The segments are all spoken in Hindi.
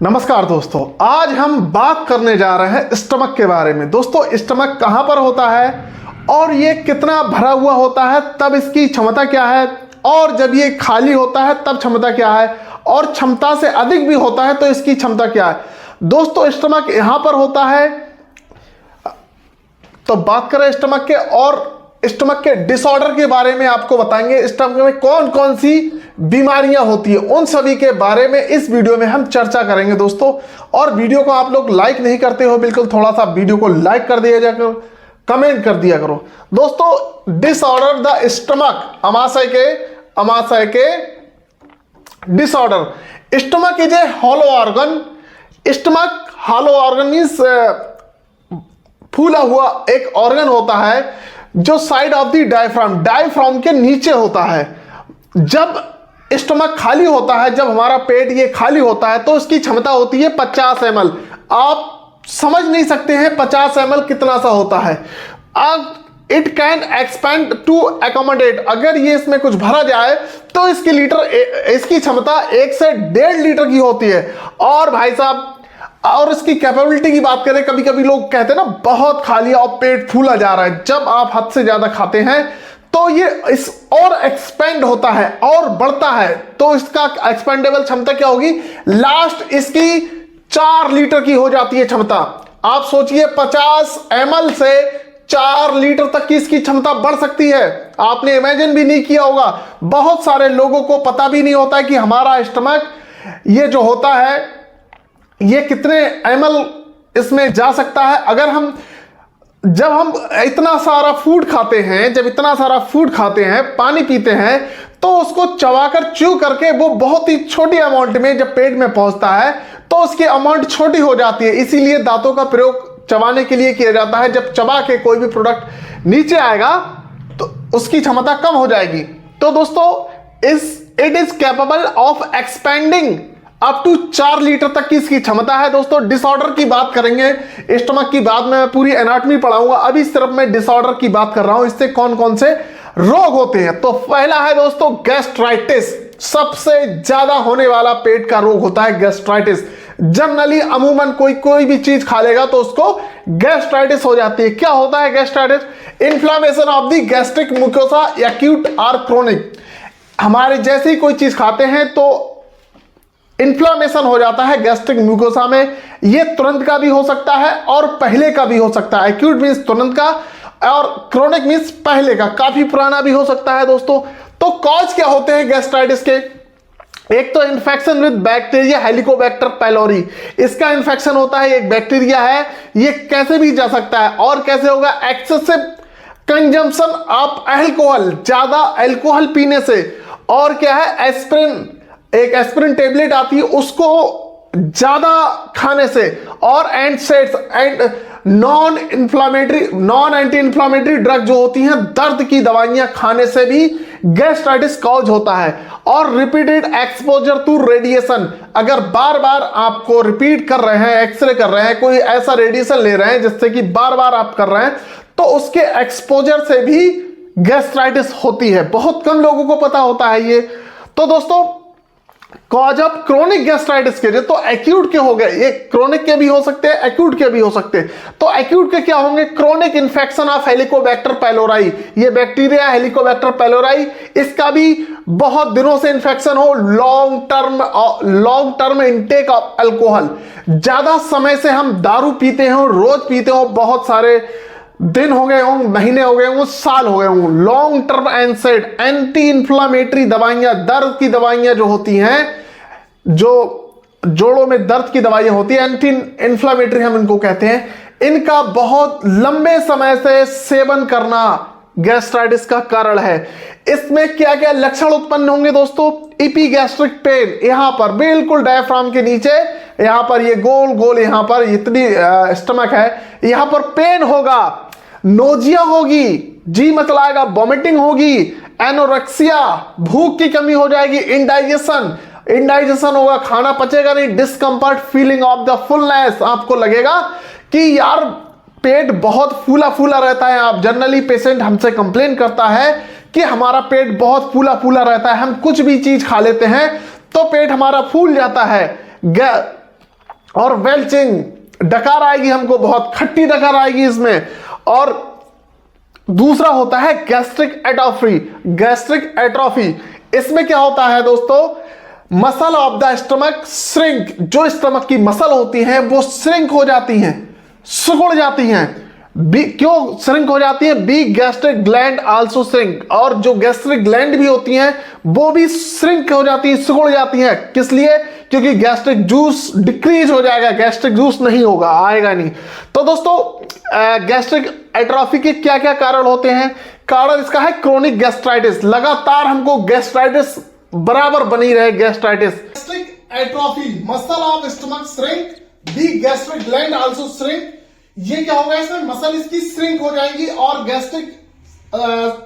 नमस्कार दोस्तों, आज हम बात करने जा रहे हैं स्टमक के बारे में। दोस्तों, स्टमक कहां पर होता है और ये कितना भरा हुआ होता है, तब इसकी क्षमता क्या है, और जब ये खाली होता है तब क्षमता क्या है, और क्षमता से अधिक भी होता है तो इसकी क्षमता क्या है। दोस्तों, स्टमक यहां पर होता है। तो बात करें स्टमक के और स्टमक के डिसऑर्डर के बारे में आपको बताएंगे। स्टमक में कौन कौन सी बीमारियां होती है, उन सभी के बारे में इस वीडियो में हम चर्चा करेंगे दोस्तों। और वीडियो को आप लोग लाइक नहीं करते हो, बिल्कुल थोड़ा सा वीडियो को लाइक कर दिया जाकर कमेंट कर दिया करो दोस्तों। डिसऑर्डर द स्टमक, अमाशय के disorder. Stomach is a hollow organ. Stomach hollow organ means फूला हुआ एक ऑर्गन होता है जो साइड ऑफ द डायफ्राम के नीचे होता है। जब स्टमक खाली होता है, जब हमारा पेट ये खाली होता है, तो इसकी क्षमता होती है 50 ml। आप समझ नहीं सकते हैं 50 ml कितना सा होता है। It can expand to accommodate, अगर ये इसमें कुछ भरा जाए तो इसकी क्षमता 1 से 1.5 लीटर की होती है। और भाई साहब, और इसकी कैपेबिलिटी की बात करें, कभी कभी लोग कहते हैं ना बहुत खा लिया और पेट फूला जा रहा है। जब आप हद से ज्यादा खाते हैं तो ये इस और एक्सपेंड होता है और बढ़ता है, तो इसका एक्सपेंडेबल क्षमता क्या होगी, लास्ट इसकी 4 लीटर की हो जाती है क्षमता। आप सोचिए 50 ml से 4 लीटर तक की इसकी क्षमता बढ़ सकती है। आपने इमेजिन भी नहीं किया होगा। बहुत सारे लोगों को पता भी नहीं होता है कि हमारा स्टमक ये जो होता है ये कितने ml इसमें जा सकता है। जब हम इतना सारा फूड खाते हैं, पानी पीते हैं, तो उसको चबाकर च्यू करके वो बहुत ही छोटी अमाउंट में जब पेट में पहुंचता है तो उसकी अमाउंट छोटी हो जाती है। इसीलिए दांतों का प्रयोग चबाने के लिए किया जाता है। जब चबा के कोई भी प्रोडक्ट नीचे आएगा तो उसकी क्षमता कम हो जाएगी। तो दोस्तों, it is capable of expanding up to 4 litre तक की इसकी क्षमता है। दोस्तों, डिसऑर्डर की बात करेंगे स्टमक की, बाद में पूरी एनाटॉमी पढ़ाऊंगा। अभी सिर्फ मैं डिसऑर्डर की बात कर रहा हूं, इससे कौन कौन से रोग होते हैं। तो पहला है दोस्तों गैस्ट्राइटिस। सबसे ज्यादा होने वाला पेट का रोग होता है गैस्ट्राइटिस। जनरली अमूमन कोई भी चीज खा लेगा तो उसको गैस्ट्राइटिस हो जाती है। क्या होता है gastritis? Inflammation of the gastric mucosa, acute और क्रोनिक। हमारे जैसे ही कोई चीज खाते हैं तो इन्फ्लामेशन हो जाता है गैस्ट्रिक म्यूकोसा में। ये तुरंत का भी हो सकता है और पहले का भी हो सकता है। एक्यूट मींस तुरंत का, और क्रोनिक मींस पहले का, काफी पुराना भी हो सकता है दोस्तों। तो कॉज क्या होते हैं गैस्ट्राइटिस के? एक तो infection with bacteria Helicobacter pylori. इसका इन्फेक्शन होता है, एक बैक्टीरिया है, ये कैसे भी जा सकता है। और कैसे होगा? एक्सेसिव कंजम्पशन ऑफ अल्कोहल, ज्यादा अल्कोहल पीने से। और क्या है? एस्पिरिन, एक एस्पिरिन टेबलेट आती है, उसको ज्यादा खाने से। और antacids and non anti inflammatory drug जो होती हैं, दर्द की दवाइयां खाने से भी गैस्ट्राइटिस कॉज होता है। और रिपीटेड एक्सपोजर टू रेडिएशन, अगर बार बार आपको रिपीट कर रहे हैं, एक्सरे कर रहे हैं, कोई ऐसा रेडिएशन ले रहे हैं जिससे कि बार बार आप कर रहे हैं, तो उसके एक्सपोजर से भी गैस्ट्राइटिस होती है। बहुत कम लोगों को पता होता है ये। तो दोस्तों, कॉज ऑफ क्रोनिक गैस्ट्राइटिस के, तो एक्यूट के हो गए, ये क्रोनिक के भी हो सकते हैं, एक्यूट के भी हो सकते हैं। तो एक्यूट के क्या होंगे? Chronic infection of Helicobacter pylori. ये बैक्टीरिया हेलिकोबैक्टर पाइलोराई, इसका भी बहुत दिनों से इन्फेक्शन हो। Long term intake of alcohol, ज्यादा समय से हम दारू पीते हो, रोज पीते हो, बहुत सारे दिन हो गए हों, महीने हो गए हों, साल हो गए हों। लॉन्ग टर्म एनसेड, एंटी इंफ्लामेटरी दवाइयां, दर्द की दवाइयां जो होती हैं, जो जोड़ों में दर्द की दवाइयां होती हैं, एंटी इंफ्लामेटरी हम इनको कहते हैं, इनका बहुत लंबे समय से सेवन करना गैस्ट्राइटिस का कारण है। इसमें क्या क्या लक्षण उत्पन्न होंगे दोस्तों? इपीगैस्ट्रिक पेन, यहां पर बिल्कुल डायफ्राम के नीचे, यहां पर ये गोल गोल, यहां पर इतनी स्टमक है, यहां पर पेन होगा। नोजिया होगी, जी मचलाएगा, वॉमिटिंग होगी, एनोरेक्सिया, भूख की कमी हो जाएगी, इंडाइजेशन होगा, खाना पचेगा नहीं, discomfort, feeling of the fullness, आपको लगेगा कि यार पेट बहुत फूला फूला रहता है। आप जनरली पेशेंट हमसे कंप्लेन करता है कि हमारा पेट बहुत फूला फूला रहता है, हम कुछ भी चीज खा लेते हैं तो पेट हमारा फूल जाता है। और वेल्चिंग, डकार आएगी हमको, बहुत खट्टी डकार आएगी इसमें। और दूसरा होता है गैस्ट्रिक एट्रोफी। गैस्ट्रिक एट्रोफी इसमें क्या होता है दोस्तों, muscle of the stomach shrink, जो स्टमक की मसल होती हैं वो श्रिंक हो जाती हैं, सिकुड़ जाती हैं। बी क्यों श्रिंक हो जाती है, B gastric gland also shrink, और जो गैस्ट्रिक ग्लैंड भी होती हैं वो भी श्रिंक हो जाती है, सिकुड़ जाती हैं। किस लिए, क्योंकि गैस्ट्रिक जूस डिक्रीज हो जाएगा, गैस्ट्रिक जूस नहीं होगा, आएगा नहीं। तो दोस्तों गैस्ट्रिक एट्रोफी के क्या क्या कारण होते हैं, कारण इसका है क्रोनिक गैस्ट्राइटिस, लगातार हमको गैस्ट्राइटिस बराबर बनी रहे, gastritis. Gastric atrophy, muscle of stomach shrink, B gastric gland also shrink. ये क्या होगा, इसमें मसल इसकी श्रिंक हो जाएंगी और गैस्ट्रिक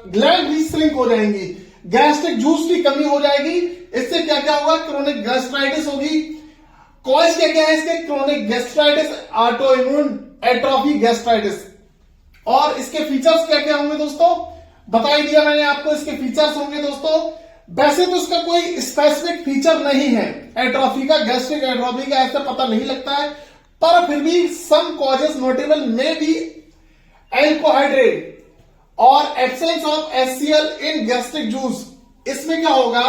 ग्लैंड भी श्रिंक हो जाएंगी, गैस्ट्रिक जूस की कमी हो जाएगी। इससे क्या क्या होगा, क्रोनिक गैस्ट्राइटिस होगी। कॉज क्या क्या है इसके, chronic gastritis, auto immune atrophy gastritis. और इसके फीचर्स क्या क्या होंगे दोस्तों, बता ही दिया मैंने आपको, इसके फीचर्स होंगे दोस्तों। वैसे तो इसका कोई स्पेसिफिक फीचर नहीं है एट्रोफी का, गैस्ट्रिक एट्रोफी का ऐसा पता नहीं लगता है, पर फिर भी सम कॉजेस नोटेबल में बी एल्कोहाइड्रेट और absence of HCl in gastric juice. इसमें क्या होगा,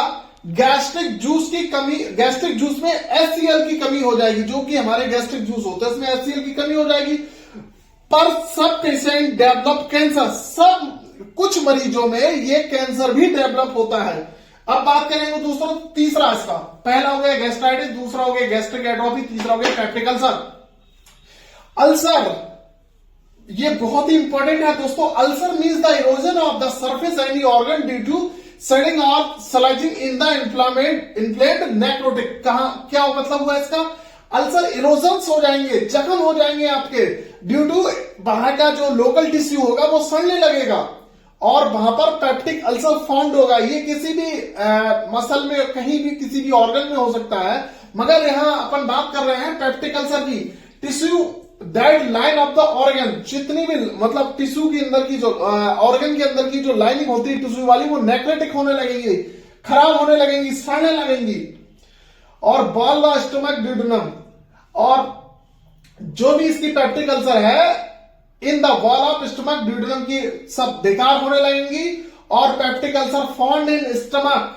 गैस्ट्रिक जूस की कमी, गैस्ट्रिक जूस में HCl की कमी हो जाएगी, जो कि हमारे गैस्ट्रिक जूस होते हैं उसमें HCl की कमी हो जाएगी। पर सब पेशेंट डेवलप कैंसर, सब कुछ मरीजों में ये कैंसर भी डेवलप होता है। अब बात करेंगे दोस्तों तीसरा इसका, पहला हो गया गैस्ट्राइटिस, दूसरा हो गया गैस्ट्रिक एट्रोफी, तीसरा हो गया पेप्टिक अल्सर। अल्सर ये बहुत ही इंपॉर्टेंट है दोस्तों। Ulcer means the erosion of the surface any organ due to shedding और slicing in the inflamed necrotic. कहां क्या मतलब हुआ इसका, अल्सर इरोजन हो जाएंगे, जख्म हो जाएंगे आपके, ड्यू टू बाहर का जो लोकल टिश्यू होगा वो सड़ने लगेगा और वहां पर पेप्टिक अल्सर फाउंड होगा। ये किसी भी मसल में, कहीं भी, किसी भी ऑर्गन में हो सकता है, मगर यहां अपन बात कर रहे हैं पेप्टिक अल्सर की। Tissue that line of the organ, जितनी भी मतलब टिश्यू के अंदर की जो ऑर्गन के अंदर की जो लाइनिंग होती है टिश्यू वाली, वो नेक्रोटिक होने लगेंगी, खराब होने लगेंगी, सड़ने लगेंगी। और बॉल द स्टमक ड्यूडेनम, और जो भी इसकी पेप्टिक अल्सर है in the wall of stomach duodenum की सब बेकार होने लगेंगी। और peptic ulcer found in stomach,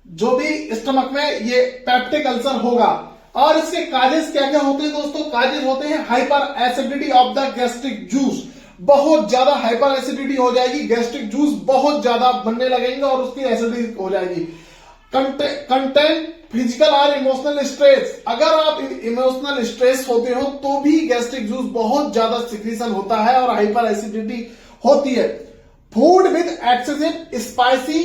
जो भी स्टमक में ये पेप्टिक अल्सर होगा। और इसके काजेस क्या क्या होते हैं दोस्तों, काजेस होते हैं hyper acidity of the gastric juice, बहुत ज्यादा हाइपर एसिडिटी हो जाएगी, गैस्ट्रिक जूस बहुत ज्यादा बनने लगेंगे और उसकी एसिडिटी हो जाएगी। कंटेंट फिजिकल और इमोशनल स्ट्रेस, अगर आप इमोशनल स्ट्रेस होते हो तो भी गैस्ट्रिक जूस बहुत ज्यादा सिक्रीशन होता है और हाइपर एसिडिटी होती है। Food with excessive spicy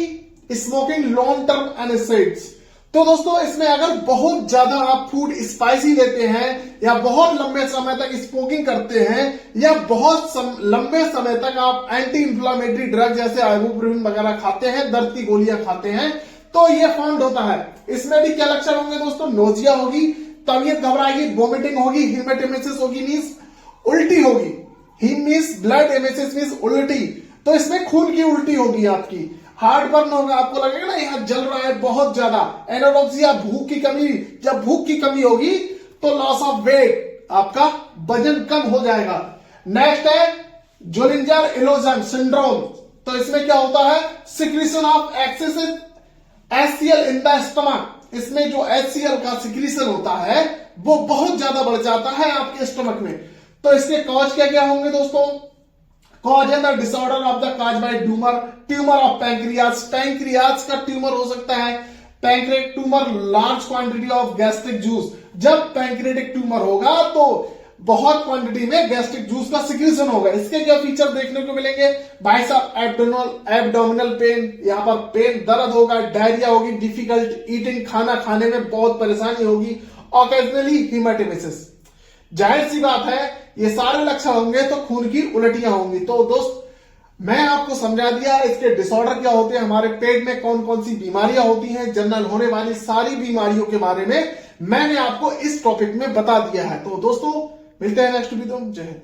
smoking long term anaesthetics, तो दोस्तों इसमें अगर बहुत ज्यादा आप फूड स्पाइसी लेते हैं या बहुत लंबे समय तक स्मोकिंग करते हैं या बहुत लंबे समय तक आप एंटी इंफ्लेमेटरी ड्रग जैसे आइबुप्रोफेन वगैरह खाते हैं, दर्द की गोलियां खाते हैं, तो ये फाउंड होता है। इसमें भी क्या लक्षण होंगे दोस्तों, नोजिया होगी, तबीयत घबराएगी, वोमिटिंग होगी, हीमेटेमेसिस होगी मींस उल्टी होगी, haem means blood emesis means उल्टी, तो इसमें खून की उल्टी होगी आपकी, हार्ट बर्न होगा, आपको लगेगा ना यहाँ जल रहा है बहुत ज्यादा, एनोरेक्सिया भूख की कमी, जब भूख की कमी होगी तो लॉस ऑफ वेट, आपका वजन कम हो जाएगा। नेक्स्ट है जोलिंजर इलोजन सिंड्रोम, तो इसमें क्या होता है, secretion of excessive HCl in the stomach, इसमें जो HCl का सिक्रीशन होता है वो बहुत ज्यादा बढ़ जाता है आपके स्टमक में। तो इसके कॉज क्या क्या होंगे दोस्तों, कॉज है the disorder of the cause by tumour, tumour of pancreas, pancreas का ट्यूमर हो सकता है, pancreatic tumour, large quantity of gastric juice, जब पैंक्रियाटिक ट्यूमर होगा तो बहुत क्वांटिटी में गैस्ट्रिक जूस का सिक्रीशन होगा। इसके क्या फीचर देखने को मिलेंगे, बाइसेप एब्डोमिनल पेन, यहां पर पेन दर्द होगा, डायरिया होगी, डिफिकल्ट ईटिंग, खाना खाने में बहुत परेशानी होगी, ऑकेजनली हीमेटेमेसिस। जाहिर सी बात है ये सारे लक्षण होंगे तो खून की उल्टियां होंगी। तो दोस्त मैं आपको समझा दिया इसके डिसऑर्डर क्या होते हैं, हमारे पेट में कौन कौन सी बीमारियां होती हैं, जनरल होने वाली सारी बीमारियों के बारे में मैंने आपको इस टॉपिक में बता दिया है। तो दोस्तों मिलते हैं नेक्स्ट वीडियो में, जय हिंद।